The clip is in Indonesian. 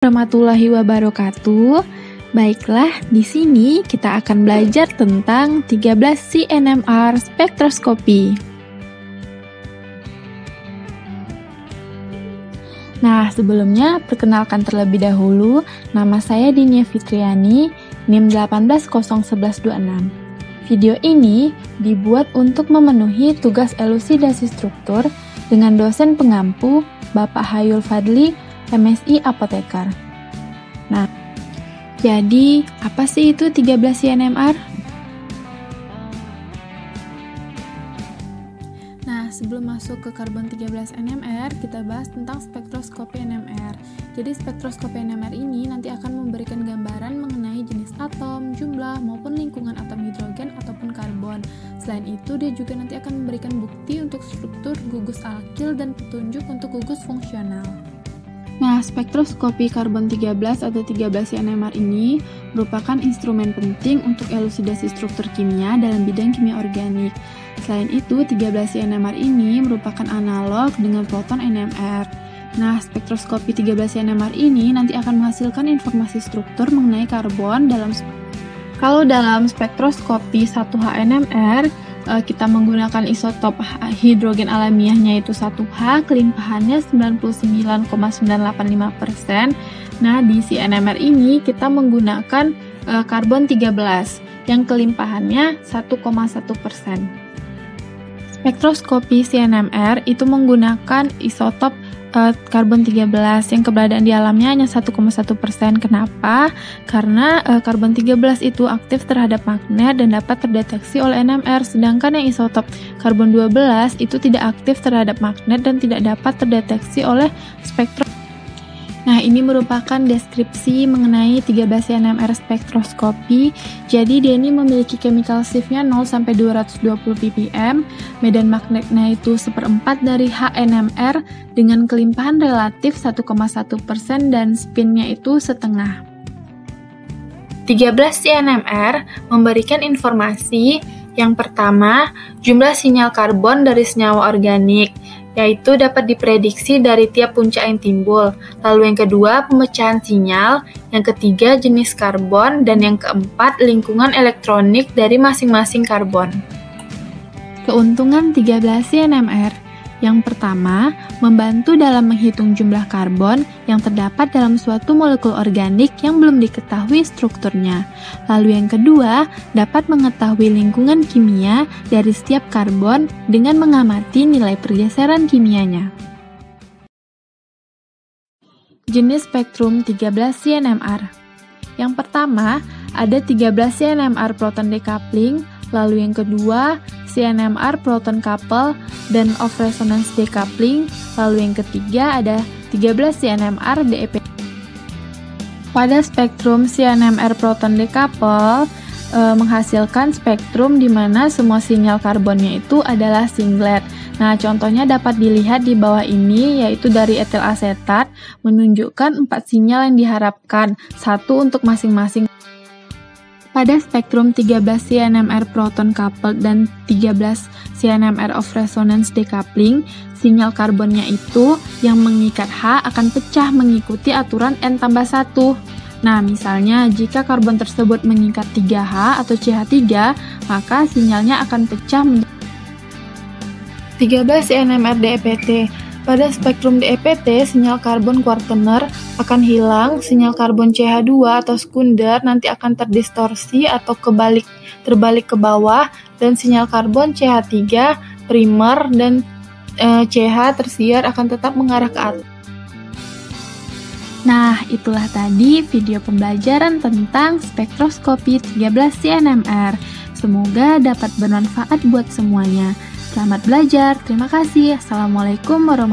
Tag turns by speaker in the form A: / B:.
A: Warahmatullahi wabarakatuh. Baiklah, di sini kita akan belajar tentang 13 CNMR spektroskopi. Nah, sebelumnya perkenalkan terlebih dahulu, nama saya Dinia Fitriani, NIM 1801126. Video ini dibuat untuk memenuhi tugas elusidasi struktur dengan dosen pengampu Bapak Hayul Fadli, MSI Apoteker. Nah, jadi apa sih itu 13 CNMR? Nah, sebelum masuk ke karbon 13 NMR, kita bahas tentang spektroskopi NMR. Jadi spektroskopi NMR ini nanti akan memberikan gambaran mengenai jenis atom, jumlah, maupun lingkungan atom hidrogen ataupun karbon. Selain itu, dia juga nanti akan memberikan bukti untuk struktur gugus alkil dan petunjuk untuk gugus fungsional. Nah, spektroskopi karbon 13 atau 13 CNMR ini merupakan instrumen penting untuk elusidasi struktur kimia dalam bidang kimia organik. Selain itu, 13 CNMR ini merupakan analog dengan proton NMR. Nah, spektroskopi 13 CNMR ini nanti akan menghasilkan informasi struktur mengenai karbon dalam spektroskopi 1H NMR, kita menggunakan isotop hidrogen alamiahnya itu 1H, kelimpahannya 99,985%. Nah, di CNMR ini kita menggunakan karbon 13 yang kelimpahannya 1,1%. Spektroskopi CNMR itu menggunakan isotop karbon 13 yang keberadaan di alamnya hanya 1,1%. Kenapa? Karena karbon 13 itu aktif terhadap magnet dan dapat terdeteksi oleh NMR, sedangkan yang isotop karbon 12 itu tidak aktif terhadap magnet dan tidak dapat terdeteksi oleh spektrum. Nah, ini merupakan deskripsi mengenai 13 CNMR spektroskopi. Jadi dia ini memiliki chemical shift-nya 0 sampai 220 ppm, medan magnetnya itu 1/4 dari HNMR dengan kelimpahan relatif 1,1% dan spinnya itu setengah. 13 CNMR memberikan informasi yang pertama, jumlah sinyal karbon dari senyawa organik, yaitu dapat diprediksi dari tiap puncak yang timbul. Lalu yang kedua, pemecahan sinyal. Yang ketiga, jenis karbon. Dan yang keempat, lingkungan elektronik dari masing-masing karbon. Keuntungan 13 CNMR. Yang pertama, membantu dalam menghitung jumlah karbon yang terdapat dalam suatu molekul organik yang belum diketahui strukturnya. Lalu yang kedua, dapat mengetahui lingkungan kimia dari setiap karbon dengan mengamati nilai pergeseran kimianya. Jenis spektrum 13 CNMR. Yang pertama, ada 13 CNMR proton decoupling, lalu yang kedua, CNMR proton couple dan off resonance decoupling, lalu yang ketiga ada 13 CNMR DEP. Pada spektrum CNMR proton decouple menghasilkan spektrum di mana semua sinyal karbonnya itu adalah singlet. Nah, contohnya dapat dilihat di bawah ini, yaitu dari etil asetat menunjukkan 4 sinyal yang diharapkan, satu untuk masing-masing. Pada spektrum 13 CNMR proton coupled dan 13 CNMR of resonance decoupling, sinyal karbonnya itu yang mengikat H akan pecah mengikuti aturan N+1. Nah, misalnya jika karbon tersebut mengikat 3H atau CH3, maka sinyalnya akan pecah menjadi 13 CNMR DEPT. Pada spektrum DEPT, sinyal karbon kuartener akan hilang, sinyal karbon CH2 atau sekunder nanti akan terdistorsi atau terbalik ke bawah, dan sinyal karbon CH3 primer dan CH tersier akan tetap mengarah ke atas. Nah, itulah tadi video pembelajaran tentang spektroskopi 13 CNMR. Semoga dapat bermanfaat buat semuanya. Selamat belajar, terima kasih. Assalamualaikum warahmatullahi wabarakatuh.